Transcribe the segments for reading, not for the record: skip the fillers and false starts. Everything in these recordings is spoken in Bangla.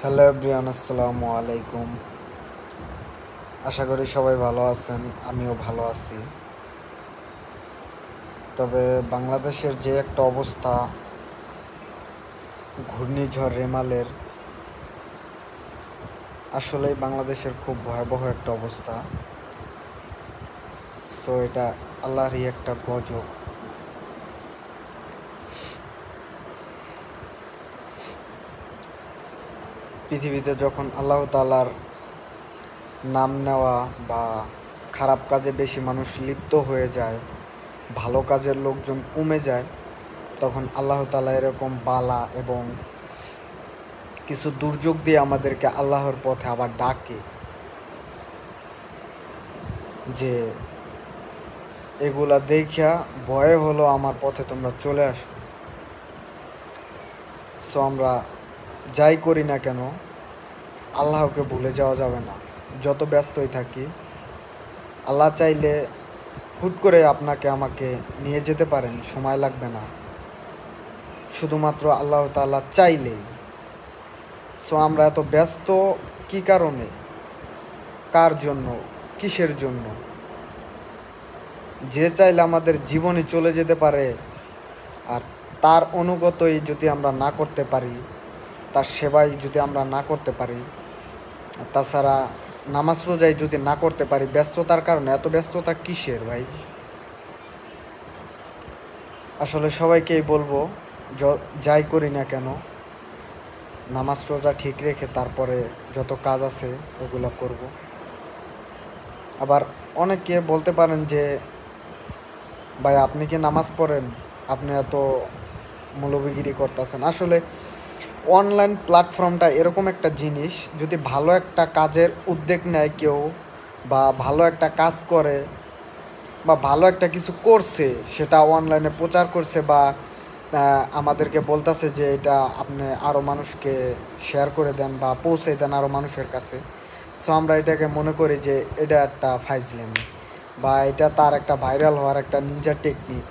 হ্যালো এভরিওয়ান, আসসালামু আলাইকুম। আশা করি সবাই ভালো আছেন, আমিও ভালো আছি। তবে বাংলাদেশের যে একটা অবস্থা, ঘূর্ণিঝড় রেমালের, আসলেই বাংলাদেশের খুব ভয়াবহ একটা অবস্থা। সো এটা আল্লাহরই একটা গজব। পৃথিবীতে যখন আল্লাহ তাআলার নাম নেওয়া বা খারাপ কাজে বেশি মানুষ লিপ্ত হয়ে যায়, ভালো কাজের লোকজন কমে যায়, তখন আল্লাহ তাআলা এরকম বালা এবং কিছু দুর্যোগ দিয়ে আমাদেরকে আল্লাহর পথে আবার ডাকে যে এগুলা দেখিয়া ভয়ে হলো আমার পথে তোমরা চলে আসো। সো আমরা যাই করি না কেন, আল্লাহকে ভুলে যাওয়া যাবে না। যত ব্যস্তই থাকি, আল্লাহ চাইলে হুট করে আপনাকে আমাকে নিয়ে যেতে পারেন, সময় লাগবে না, শুধুমাত্র আল্লাহ তাআলা চাইলেই। সো আমরা এত ব্যস্ত কী কারণে, কার জন্য, কিসের জন্য? যে চাইলে আমাদের জীবনে চলে যেতে পারে, আর তার অনুগতই যদি আমরা না করতে পারি, তার সেবাই যদি আমরা না করতে পারি, তাছাড়া নামাজ রোজাই যদি না করতে পারি, ব্যস্ততার কারণে। এত ব্যস্ততা কিসের ভাই? আসলে সবাইকেই বলবো, যাই করি না কেন, নামাজ রোজা ঠিক রেখে তারপরে যত কাজ আছে ওগুলো করব। আবার অনেকে বলতে পারেন যে ভাই আপনি কি নামাজ পড়েন, আপনি এত মৌলবিগিরি করতেছেন। আসলে অনলাইন প্ল্যাটফর্মটা এরকম একটা জিনিস, যদি ভালো একটা কাজের উদ্যোগ নেয় কেউ, বা ভালো একটা কাজ করে, বা ভালো একটা কিছু করছে, সেটা অনলাইনে প্রচার করছে, বা আমাদেরকে বলতেছে যে এটা আপনি আরও মানুষকে শেয়ার করে দেন বা পৌঁছে দেন আরও মানুষের কাছে। সো আমরা এটাকে মনে করি যে এটা একটা ফাইজলামি, বা এটা তার একটা ভাইরাল হওয়ার একটা নিনজা টেকনিক,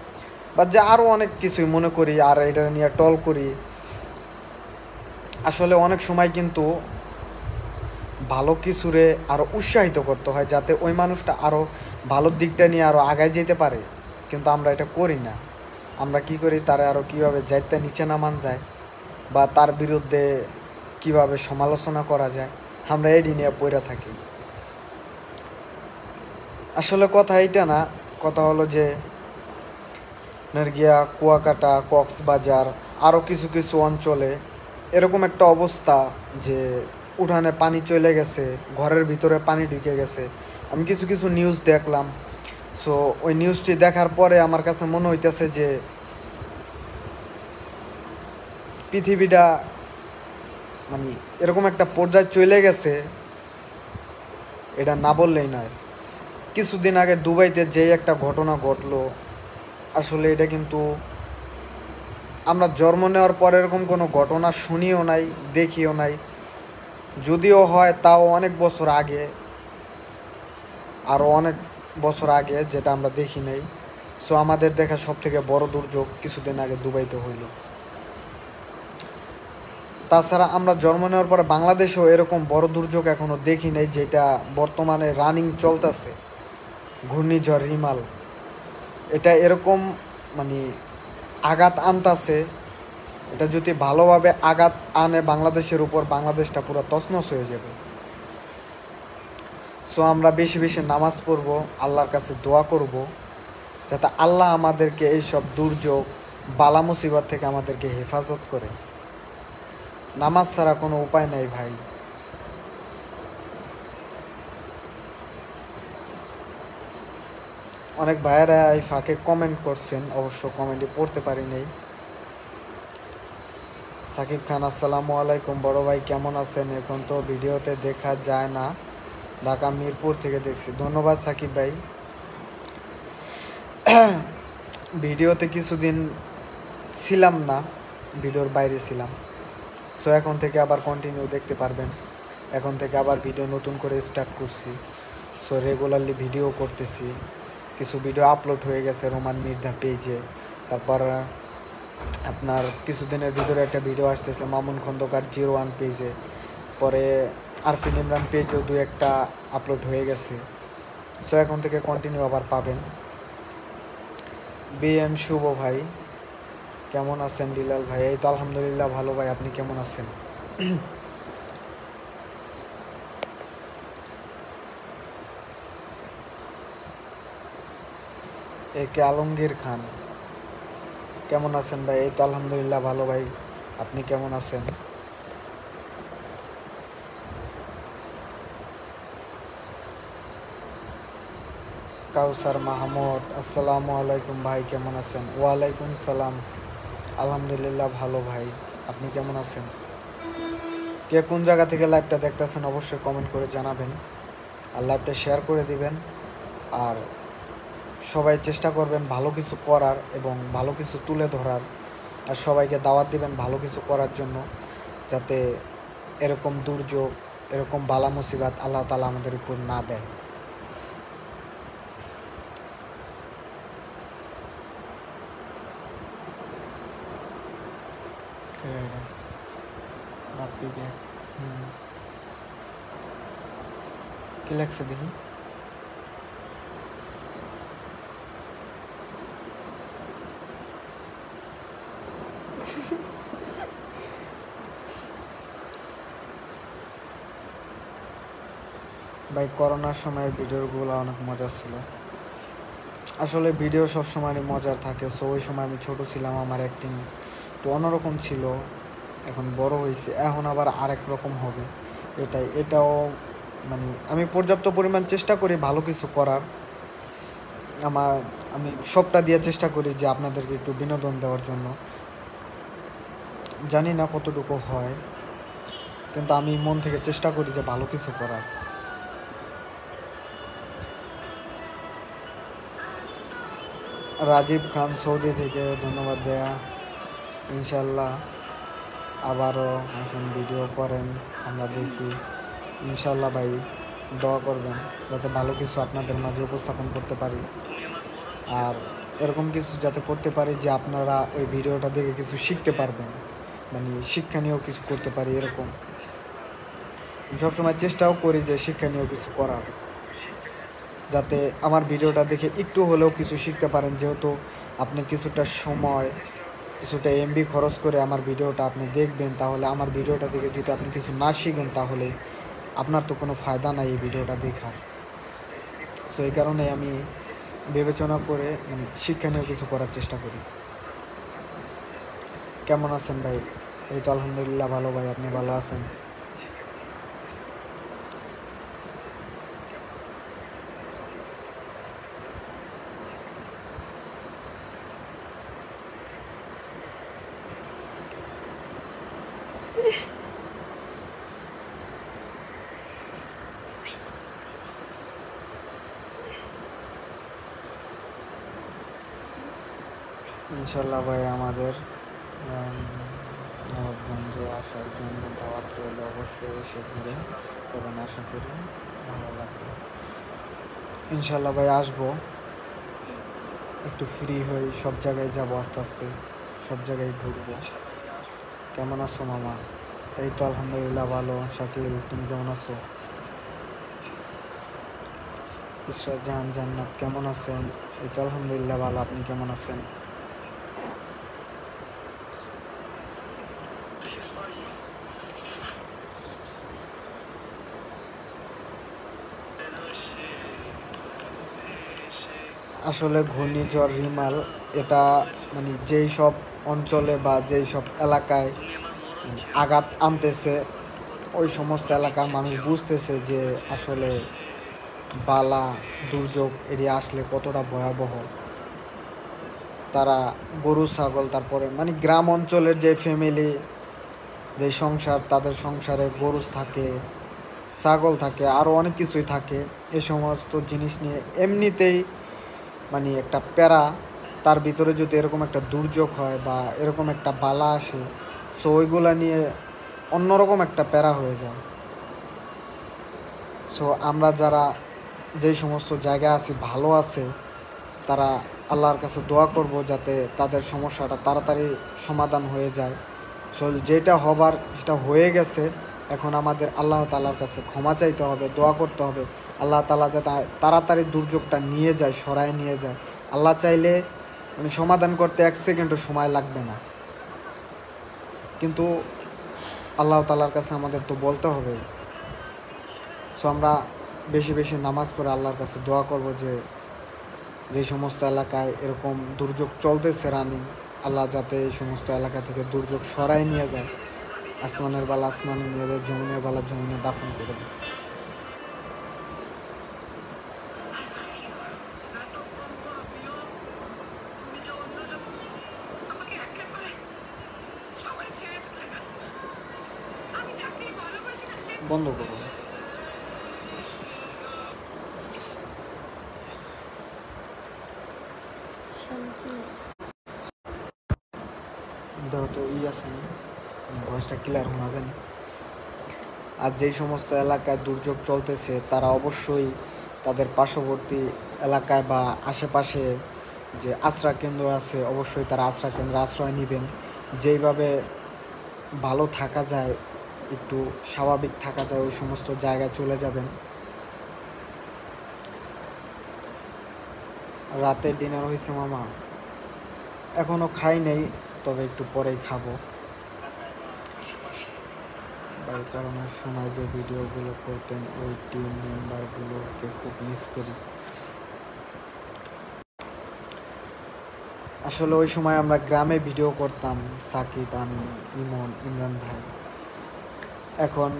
বা যে আরও অনেক কিছুই মনে করি, আর এটা নিয়ে টল করি। আসলে অনেক সময় কিন্তু ভালো কিছুরে আরও উৎসাহিত করতে হয়, যাতে ওই মানুষটা আরও ভালোর দিকটা নিয়ে আরও আগায় যেতে পারে। কিন্তু আমরা এটা করি না। আমরা কি করি, তারা আরও কীভাবে যাইতে নিচে নামান যায়, বা তার বিরুদ্ধে কিভাবে সমালোচনা করা যায়, আমরা এডি নিয়ে পইরা থাকি। আসলে কথা এইটা না, কথা হলো যে গিয়া কুয়াকাটা, কক্সবাজার, আরও কিছু কিছু অঞ্চলে এরকম একটা অবস্থা যে উঠানে পানি চলে গেছে, ঘরের ভিতরে পানি ঢুকে গেছে। আমি কিছু কিছু নিউজ দেখলাম। সো ওই নিউজটি দেখার পরে আমার কাছে মনে হইতেছে যে পৃথিবীটা মানে এরকম একটা পর্যায়ে চলে গেছে, এটা না বললেই নয়। কিছুদিন আগে দুবাইতে যেই একটা ঘটনা ঘটলো, আসলে এটা কিন্তু আমরা জন্ম নেওয়ার পর এরকম কোনো ঘটনা শুনিও নাই, দেখিও নাই। যদিও হয় তাও অনেক বছর আগে, আরও অনেক বছর আগে, যেটা আমরা দেখি নাই। সো আমাদের দেখা সবথেকে বড় দুর্যোগ কিছুদিন আগে দুবাইতে হইল। তাছাড়া আমরা জন্ম নেওয়ার পরে বাংলাদেশেও এরকম বড় দুর্যোগ এখনও দেখি নাই, যেটা বর্তমানে রানিং চলতেছে, ঘূর্ণিঝড় রিমাল। এটা এরকম মানে আঘাত আনতাছে, এটা যদি ভালোভাবে আঘাত আনে বাংলাদেশের উপর, বাংলাদেশটা পুরো তছনছ হয়ে যাবে। সো আমরা বেশি বেশি নামাজ পড়বো, আল্লাহর কাছে দোয়া করব, যাতে আল্লাহ আমাদেরকে এইসব দুর্যোগ, বালা মুসিবত থেকে আমাদেরকে হেফাজত করে। নামাজ ছাড়া কোনো উপায় নাই ভাই। অনেক ভাইয়েরা এই ফাঁকে কমেন্ট করছেন, অবশ্য কমেন্টে পড়তে পারি নাই। সাকিব খান, আসসালামু আলাইকুম বড় ভাই, কেমন আছেন? এখন তো ভিডিওতে দেখা যায় না, ঢাকা মিরপুর থেকে দেখছি। ধন্যবাদ সাকিব ভাই। ভিডিওতে কিছুদিন ছিলাম না, ভিডিওর বাইরে ছিলাম। সো এখন থেকে আবার কন্টিনিউ দেখতে পারবেন। এখন থেকে আবার ভিডিও নতুন করে স্টার্ট করছি। সো রেগুলারলি ভিডিও করতেছি। কিছু ভিডিও আপলোড হয়ে গেছে রোমান মির্জা পেজে। তারপর আপনার কিছুদিনের ভিতরে একটা ভিডিও আসতেছে মামুন খন্দকার 01 পেজে। পরে আরফিন ইমরান পেজও দু একটা আপলোড হয়ে গেছে। সো এখন থেকে কন্টিনিউ আবার পাবেন। বিএম শুভ ভাই কেমন আছেন? বিলাল ভাই এই তো আলহামদুলিল্লাহ ভালো ভাই, আপনি কেমন আছেন? একে আলমগীর খান কেমন আছেন ভাই? এই তো আলহামদুলিল্লাহ ভালো ভাই, আপনি কেমন আছেন? কাউসার মাহমুদ আসসালামু আলাইকুম ভাই, কেমন আছেন? ওয়ালাইকুম সালাম, আলহামদুলিল্লাহ ভালো ভাই, আপনি কেমন আছেন? কে কোন জায়গা থেকে লাইভটা দেখতেছেন অবশ্যই কমেন্ট করে জানাবেন, আর লাইভটা শেয়ার করে দিবেন। আর সবাই চেষ্টা করবেন ভালো কিছু করার এবং ভালো কিছু তুলে ধরার, আর সবাইকে দাওয়াত দিবেন ভালো কিছু করার জন্য, যাতে এরকম দুর্যোগ, এরকম বালা মুসিবাত আল্লাহ তাআলা আমাদের উপর না দেয়। কি লাগছে দেখি? ভাই করোনার সময়ের ভিডিওগুলো অনেক মজার ছিল। আসলে ভিডিও সব সময় মজার থাকে। সো ওই সময় আমি ছোট ছিলাম, আমার অ্যাক্টিং একটু অন্যরকম ছিল। এখন বড় হয়েছে, এখন আবার আরেক রকম হবে। এটাও মানে আমি পর্যাপ্ত পরিমাণ চেষ্টা করি ভালো কিছু করার। আমি সবটা দিয়ে চেষ্টা করি যে আপনাদেরকে একটু বিনোদন দেওয়ার জন্য। জানি না কতটুকু হয়, কিন্তু আমি মন থেকে চেষ্টা করি যে ভালো কিছু করার। রাজীব খান সৌদি থেকে ধন্যবাদ দেয়া। ইনশাল্লাহ আবারও আসুন ভিডিও করেন, আমরা দেখি। ইনশাল্লাহ ভাই দোয়া করবেন যাতে ভালো কিছু আপনাদের মাঝে উপস্থাপন করতে পারি, আর এরকম কিছু যাতে করতে পারি যে আপনারা ওই ভিডিওটা দেখে কিছু শিখতে পারবেন, মানে শিক্ষণীয় কিছু করতে পারি এরকম। সবসময় চেষ্টাও করি যে শিক্ষণীয় কিছু করার, যাতে আমার ভিডিওটা দেখে একটু হলেও কিছু শিখতে পারেন। যেহেতু আপনি কিছুটা সময়, কিছুটা এমবি খরচ করে আমার ভিডিওটা আপনি দেখবেন, তাহলে আমার ভিডিওটা দেখে যদি আপনি কিছু না শিখেন তাহলে আপনার তো কোনো ফায়দা নাই এই ভিডিওটা দেখার। সো এই কারণে আমি বিবেচনা করে মানে শিক্ষণীয় কিছু করার চেষ্টা করি। কেমন আছেন ভাই? এই তো আলহামদুলিল্লাহ ভালো ভাই, আপনি ভালো আছেন? ইনশাল্লাহ ভাই আমাদের নবাবগঞ্জে আসার জন্য দাওয়াত রইল, অবশ্যই এসে ঘুরে এবং আশা করি ভালো লাগবে। ইনশাল্লাহ ভাই আসবো, একটু ফ্রি হই, সব জায়গায় যাবো আস্তে আস্তে, সব জায়গায় ঘুরবো। কেমন আছো মামা? এই তো আলহামদুলিল্লাহ ভালো। শাকিল তুমি কেমন আছো? ইসরাত জাহান জান্নাত কেমন আছেন? এই তো আলহামদুলিল্লাহ ভালো, আপনি কেমন আছেন? আসলে ঘূর্ণিঝড় রিমাল এটা মানে যেই সব অঞ্চলে বা যেই সব এলাকায় আঘাত আনতেছে, ওই সমস্ত এলাকার মানুষ বুঝতেছে যে আসলে বালা দুর্যোগ এড়িয়ে আসলে কতটা ভয়াবহ। তারা গরু ছাগল, তারপরে মানে গ্রাম অঞ্চলের যে ফ্যামিলি, যে সংসার, তাদের সংসারে গরু থাকে, ছাগল থাকে, আরও অনেক কিছুই থাকে। এই সমস্ত জিনিস নিয়ে এমনিতেই মানে একটা প্যারা, তার ভিতরে যদি এরকম একটা দুর্যোগ হয় বা এরকম একটা বালা আসে, সো ওইগুলা নিয়ে অন্যরকম একটা প্যারা হয়ে যায়। সো আমরা যারা যেই সমস্ত জায়গায় আছি ভালো আছে, তারা আল্লাহর কাছে দোয়া করব যাতে তাদের সমস্যাটা তাড়াতাড়ি সমাধান হয়ে যায়। সো যেটা হবার সেটা হয়ে গেছে, এখন আমাদের আল্লাহ তাআলার কাছে ক্ষমা চাইতে হবে, দোয়া করতে হবে আল্লাহ তাআলা যাতে তাড়াতাড়ি দুর্যোগটা নিয়ে যায়, সরায় নিয়ে যায়। আল্লাহ চাইলে মানে সমাধান করতে 1 সেকেন্ডও সময় লাগবে না, কিন্তু আল্লাহ তাআলার কাছে আমাদের তো বলতে হবে। সো আমরা বেশি বেশি নামাজ পড়ে আল্লাহর কাছে দোয়া করব যে সমস্ত এলাকায় এরকম দুর্যোগ চলতেছে রানিং, আল্লাহ যাতে এই সমস্ত এলাকা থেকে দুর্যোগ সরায় নিয়ে যায়, আসমানের বালা আসমানে নিয়ে যায়, জমিনের বালা জমিনে দাফন করে দেয়। বন্ধ করো। দেহ তো আছে না, ভয়েসটা ক্লিয়ার শোনা জানি। আর যেই সমস্ত এলাকায় দুর্যোগ চলতেছে তারা অবশ্যই তাদের পার্শ্ববর্তী এলাকায় বা আশেপাশে যে আশ্রয় কেন্দ্র আছে অবশ্যই তারা আশ্রয় কেন্দ্রে আশ্রয় নেবেন। যেইভাবে ভালো থাকা যায়, একটু স্বাভাবিক থাকা যায়, ওই সমস্ত জায়গায় চলে যাবেন। রাতে ডিনার হয়েছে মামা? এখনও খাই নেই, তবে একটু পরেই খাবো। এই কারণে সময় যে ভিডিওগুলো করতেন ওই টিম মেম্বারগুলোকে খুব মিস করি। আসলে ওই সময় আমরা গ্রামে ভিডিও করতাম, সাকিব, আমি, ইমন, ইমরান ভাই। এখন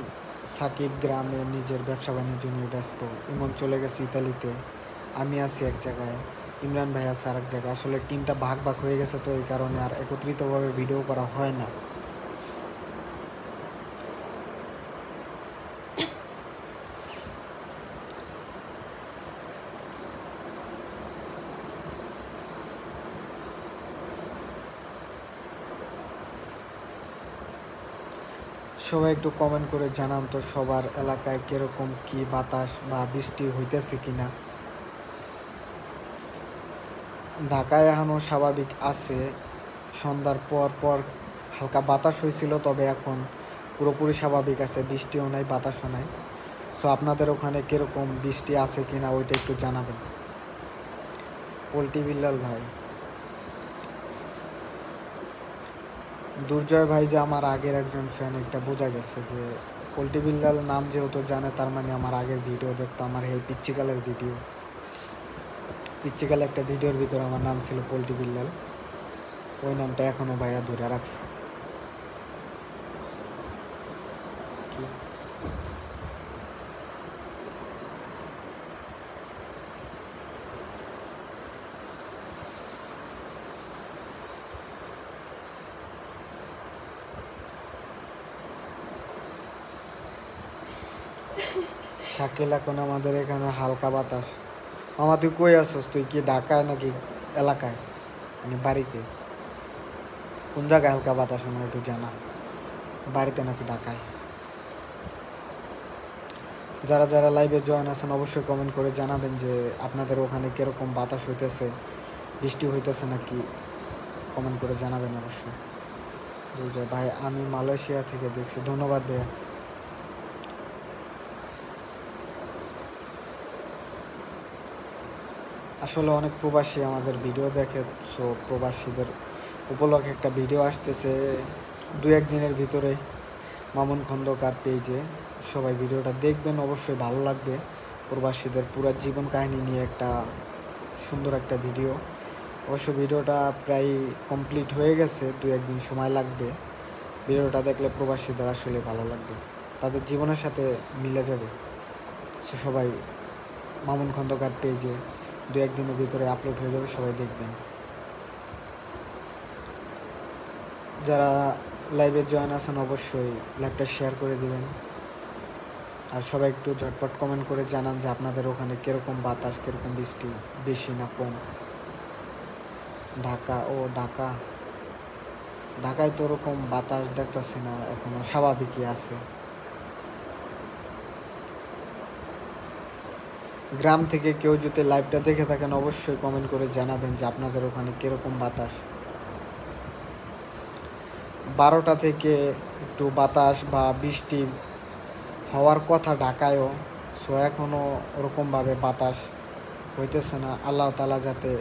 সাকিব গ্রামে নিজের ব্যবসা বাণিজ্য নিয়ে ব্যস্ত, ইমন চলে গেছে ইতালিতে, আমি আছি এক জায়গায়, ইমরান ভাই আছে আরেক জায়গায়। আসলে টিমটা ভাগ ভাগ হয়ে গেছে, তো এই কারণে আর একত্রিতভাবে ভিডিও করা হয় না। সবাই একটু কমেন্ট করে জানান তো সবার এলাকায় কীরকম কী বাতাস বা বৃষ্টি হইতেছে কিনা। ঢাকায় এখনও স্বাভাবিক আছে, সন্ধ্যার পর পর হালকা বাতাস হয়েছিল, তবে এখন পুরোপুরি স্বাভাবিক আছে, বৃষ্টিও নাই বাতাসও নাই। সো আপনাদের ওখানে কীরকম বৃষ্টি আছে কিনা ওইটা একটু জানাবেন। পোল্ট্রি বিল্লাল ভাই, দুর্জয় ভাই যে আমার আগের একজন ফ্যান, এটা বোঝা গেছে যে পোল্ট্রি বিল্লাল নাম যেহেতু জানে তার মানে আমার আগের ভিডিও দেখতো, আমার এই পিচ্চিকালের ভিডিও, পিচ্চিকাল একটা ভিডিওর ভিতরে আমার নাম ছিল পোল্ট্রি বিল্লাল, ওই নামটা এখনও ভাইয়া ধরে রাখছে। শাকিল, এখন আমাদের এখানে হালকা বাতাস। মামা তুই কই আসছ? তুই কি ঢাকায় নাকি এলাকায়, মানে বাড়িতে? কোন জায়গায় হালকা বাতাস আমার একটু জানা, বাড়িতে নাকি ঢাকায়? যারা যারা লাইভে জয়েন আছেন অবশ্যই কমেন্ট করে জানাবেন যে আপনাদের ওখানে কীরকম বাতাস হইতেছে, বৃষ্টি হইতেছে নাকি, কমেন্ট করে জানাবেন অবশ্যই। বুঝে ভাই, আমি মালয়েশিয়া থেকে দেখছি। ধন্যবাদ ভাইয়া। আসলে অনেক প্রবাসী আমাদের ভিডিও দেখে, সো প্রবাসীদের উপলক্ষে একটা ভিডিও আসতেছে 2-1 দিনের ভিতরে মামুন খন্দকার পেজে। সবাই ভিডিওটা দেখবেন, অবশ্যই ভালো লাগবে। প্রবাসীদের পুরো জীবন কাহিনী নিয়ে একটা সুন্দর একটা ভিডিও। অবশ্য ভিডিওটা প্রায় কমপ্লিট হয়ে গেছে, 2-1 দিন সময় লাগবে। ভিডিওটা দেখলে প্রবাসীদের আসলে ভালো লাগবে, তাদের জীবনের সাথে মিলে যাবে। সো সবাই মামুন খন্দকার পেজে 2-1 দিনের ভিতরে আপলোড হয়ে যাবে, সবাই দেখবেন। যারা লাইভে জয়েন আছেন অবশ্যই লাইভটা শেয়ার করে দিবেন। আর সবাই একটু ঝটপট কমেন্ট করে জানান যে আপনাদের ওখানে কীরকম বাতাস, কীরকম বৃষ্টি, বেশি না কম। ঢাকায় তো ওরকম বাতাস দেখতেছি না, এখনও স্বাভাবিকই আছে। গ্রাম থেকে কেউ যদি লাইভটা দেখে থাকেন অবশ্যই কমেন্ট করে জানাবেন যে আপনাদের ওখানে কীরকম বাতাস। 12টা থেকে একটু বাতাস বা বৃষ্টি হওয়ার কথা ঢাকায়ও। সো এখনও ওরকমভাবে বাতাস হইতেছে না। আল্লাহ তাআলা যাতে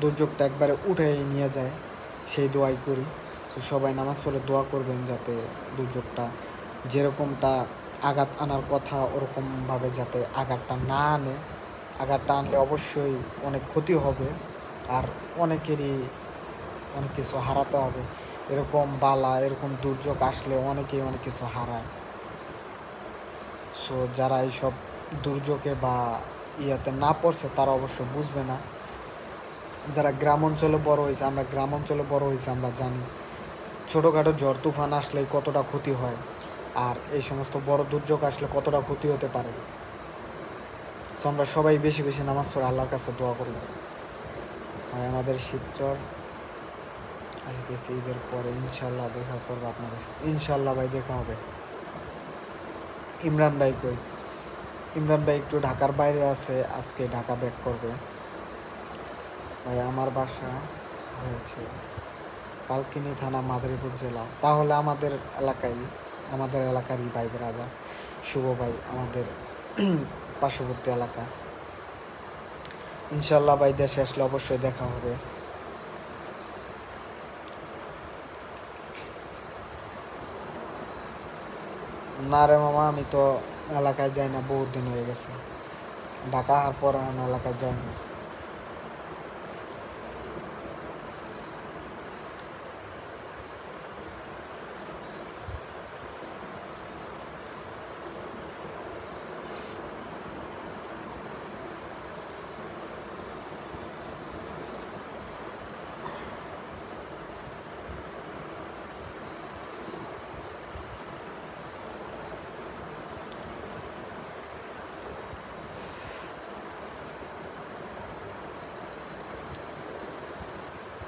দুর্যোগটা একবারে উঠে নিয়ে যায় সেই দোয়াই করি। তো সবাই নামাজ পড়ে দোয়া করবেন যাতে দুর্যোগটা যেরকমটা আঘাত আনার কথা ওরকমভাবে যাতে আঘাতটা না আনে। আঘাতটা আনলে অবশ্যই অনেক ক্ষতি হবে, আর অনেকেরই অনেক কিছু হারাতে হবে। এরকম বালা এরকম দুর্যোগ আসলে অনেকেই অনেক কিছু হারায়। সো যারা এইসব দুর্যোগে বা ইয়াতে না পড়ছে তারা অবশ্য বুঝবে না। যারা গ্রাম অঞ্চলে বড় হয়েছে, আমরা গ্রাম অঞ্চলে বড় হয়েছে, আমরা জানি ছোটোখাটো ঝড় তুফান আসলে কতটা ক্ষতি হয়, আর এই সমস্ত বড় দুর্যোগ আসলে কতটা ক্ষতি হতে পারে। সো আমরা সবাই বেশি বেশি নামাজ পড়ে আল্লাহর কাছে দোয়া করব। হয় আমাদের শিবচর আসতেছে ঈদের পরে, ইনশাল্লাহ দেখা করবো আপনাদের, ইনশাল্লাহ ভাই দেখা হবে। ইমরান ভাই কই? ইমরান ভাই একটু ঢাকার বাইরে আছে, আজকে ঢাকা ব্যাক করবে। ভাই আমার বাসা হয়েছে কালকিনি থানা, মাদারীপুর জেলা। তাহলে আমাদের এলাকারই ভাই ব্রাদার শুভ ভাই, আমাদের পার্শ্ববর্তী এলাকা। ইনশাল্লাহ ভাই দেশে আসলে অবশ্যই দেখা হবে। না রে মামা, আমি তো এলাকায় যাই না, বহুত দিন হয়ে গেছে। ঢাকা আর পর এলাকায় যাই না।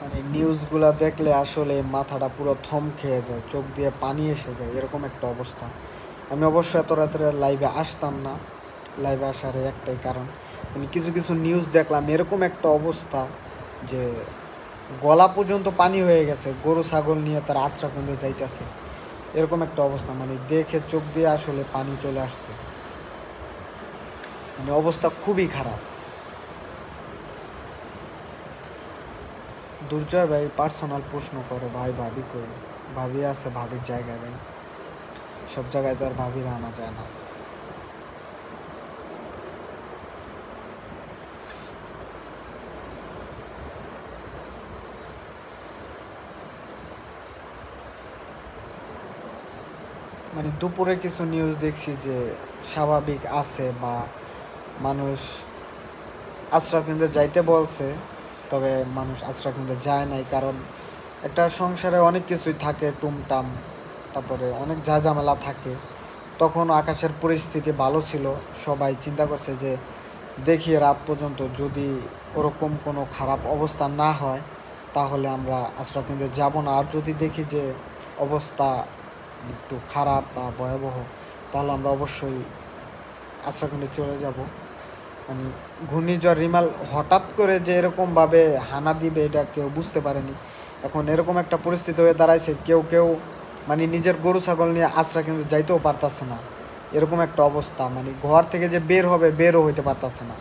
মানে নিউজগুলো দেখলে আসলে মাথাটা পুরো থম খেয়ে যায়, চোখ দিয়ে পানি এসে যায়, এরকম একটা অবস্থা। আমি অবশ্য এত রাত্রে লাইভে আসতাম না। লাইভে আসার একটাই কারণ, মানে কিছু কিছু নিউজ দেখলাম এরকম একটা অবস্থা যে গলা পর্যন্ত পানি হয়ে গেছে, গরু ছাগল নিয়ে তার আশ্রয় কেন্দ্রে যাইতেছে, এরকম একটা অবস্থা। মানে দেখে চোখ দিয়ে আসলে পানি চলে আসছে, মানে অবস্থা খুবই খারাপ। দুর্জয় ভাই পার্সোনাল প্রশ্ন করে, ভাই ভাবি কই? ভাবি আছে ভাবির জায়গায় ভাই, সব জায়গায় তো আর ভাবির আনা যায় না। মানে দুপুরে কিছু নিউজ দেখছি যে স্বাভাবিক আছে, বা মানুষ আশ্রয় কেন্দ্রে যাইতে বলছে, তবে মানুষ আশ্রয় কেন্দ্রে যায় নাই, কারণ একটা সংসারে অনেক কিছুই থাকে, টুমটাম, তারপরে অনেক ঝামেলা থাকে। তখন আকাশের পরিস্থিতি ভালো ছিল, সবাই চিন্তা করছে যে দেখি রাত পর্যন্ত যদি ওরকম কোনো খারাপ অবস্থা না হয় তাহলে আমরা আশ্রয়কেন্দ্রে যাব না, আর যদি দেখি যে অবস্থা একটু খারাপ বা ভয়াবহ তাহলে আমরা অবশ্যই আশ্রয়কেন্দ্রে চলে যাব। মানে ঘূর্ণিঝড় রিমাল হঠাৎ করে যে এরকমভাবে হানা দিবে এটা কেউ বুঝতে পারেনি। এখন এরকম একটা পরিস্থিতি হয়ে দাঁড়াইছে, কেউ কেউ মানে নিজের গরু ছাগল নিয়ে আশ্রয়কেন্দ্রে যাইতেও পারতাছে না, এরকম একটা অবস্থা। মানে ঘর থেকে যে বের হবে বেরও হইতে পারতাছে না,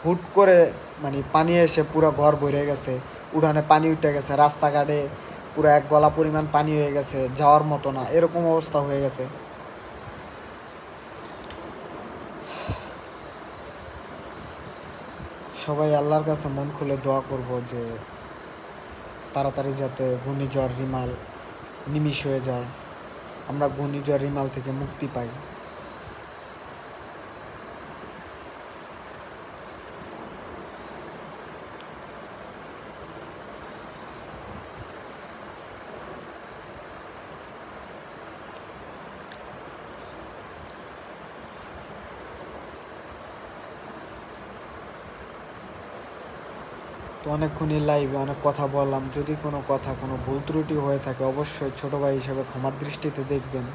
হুট করে মানে পানি এসে পুরো ঘর ভরে গেছে, উঠানে পানি উঠে গেছে, রাস্তাঘাটে পুরো এক গলা পরিমাণ পানি হয়ে গেছে, যাওয়ার মতো না, এরকম অবস্থা হয়ে গেছে। সবাই আল্লাহর কাছে মন খুলে দোয়া করব যে তাড়াতাড়ি যাতে ঘূর্ণিঝড় রিমাল নিমিষ হয়ে যায়, আমরা ঘূর্ণিঝড় রিমাল থেকে মুক্তি পাই। তো অনেকক্ষণই লাইভে অনেক কথা বললাম, যদি কোনো কথা কোনো ভুল ত্রুটি হয়ে থাকে অবশ্যই ছোটো ভাই হিসেবে ক্ষমার দৃষ্টিতে দেখবেন,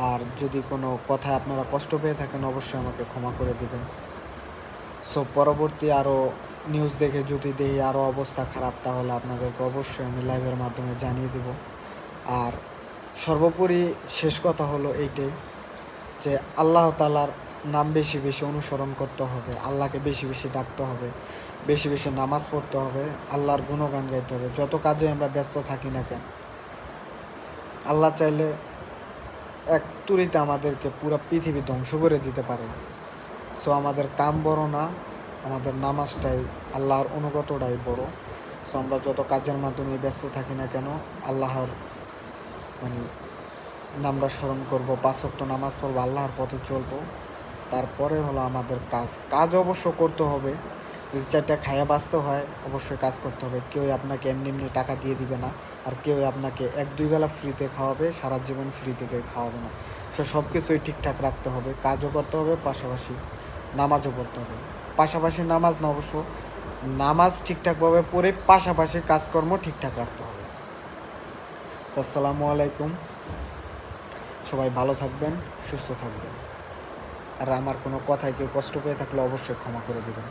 আর যদি কোনো কথায় আপনারা কষ্ট পেয়ে থাকেন অবশ্যই আমাকে ক্ষমা করে দেবেন। সো পরবর্তী আরও নিউজ দেখে যদি দেখি আরও অবস্থা খারাপ তাহলে আপনাদেরকে অবশ্যই আমি লাইভের মাধ্যমে জানিয়ে দেব। আর সর্বোপরি শেষ কথা হলো এইটাই যে আল্লাহ তাআলার নাম বেশি বেশি অনুসরণ করতে হবে, আল্লাহকে বেশি বেশি ডাকতে হবে, বেশি বেশি নামাজ পড়তে হবে, আল্লাহর গুণগান গাইতে হবে। যত কাজে আমরা ব্যস্ত থাকি না কেন, আল্লাহ চাইলে এক তুড়িতে আমাদেরকে পুরো পৃথিবী ধ্বংস করে দিতে পারে। সো আমাদের কাম বড় না, আমাদের নামাজটাই, আল্লাহর অনুগতটাই বড়। সো আমরা যত কাজের মাধ্যমে ব্যস্ত থাকি না কেন, আল্লাহর মানে নামটা স্মরণ করব, 5 ওয়াক্ত নামাজ পড়বো, আল্লাহর পথে চলবো। তারপরে হলো আমাদের কাজ অবশ্য করতে হবে। যদি 4টা খাইয়া বাঁচতে হয় অবশ্যই কাজ করতে হবে। কেউই আপনাকে এমনি এমনি টাকা দিয়ে দিবে না, আর কেউই আপনাকে 1-2 বেলা ফ্রিতে খাওয়াবে, সারা জীবন ফ্রিতে কেউ খাওয়াবে না। সব কিছুই ঠিকঠাক রাখতে হবে, কাজও করতে হবে, পাশাপাশি নামাজও পড়তে হবে। পাশাপাশি নামাজ না, অবশ্য নামাজ ঠিকঠাকভাবে পড়ে পাশাপাশি কাজকর্ম ঠিকঠাক রাখতে হবে। আসসালামু আলাইকুম, সবাই ভালো থাকবেন, সুস্থ থাকবেন। আর আমার কোনো কথায় কেউ কষ্ট পেয়ে থাকলে অবশ্যই ক্ষমা করে দেবেন।